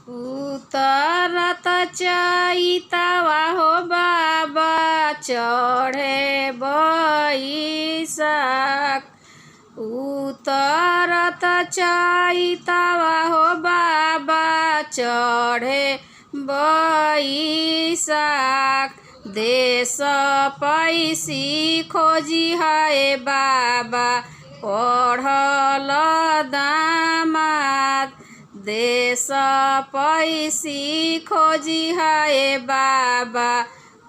उतरत चैतवा हो बाबा चढ़े बैसाख। उतरत चैतवा हो बाबा चढ़े बैसाख। देश पैसी खोजी है बाबा पढ़ल दामाद। देश पैसी खोजी है बाबा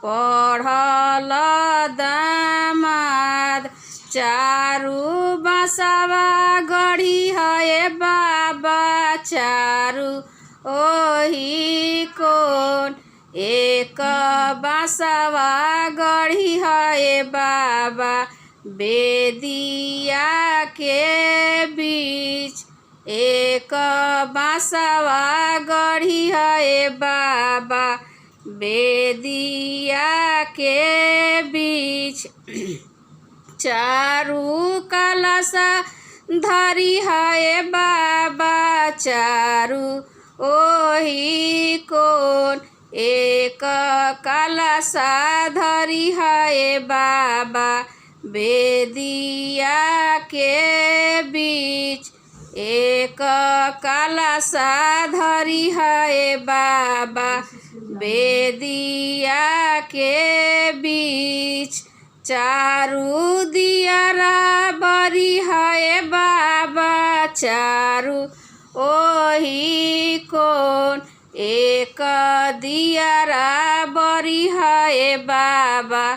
पढ़ल दामाद। चारू बसवा गढ़ी है बाबा चारू ओही कोन। एक बसवा गढ़ी है बाबा बेदिया के बीच। एक बसवा गढ़ी है बाबा बेदिया के बीच। चारू कलश धरी है बाबा चारू ओही कोन। एक कलश धरी है बाबा बेदिया के बीच। एक कलश धरी है बाबा बेदिया के बीच। चारू दियरा बरी है बाबा चारू ओही कोन। एक दियरा बरी है बाबा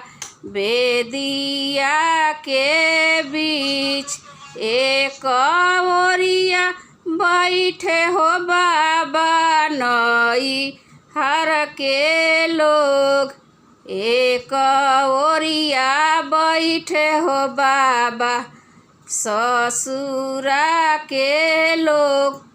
बेदिया के बीच। एक ओरिया बैठे हो बाबा नई हर के लोग। एक ओरिया बैठे हो बाबा ससुरा के लोग।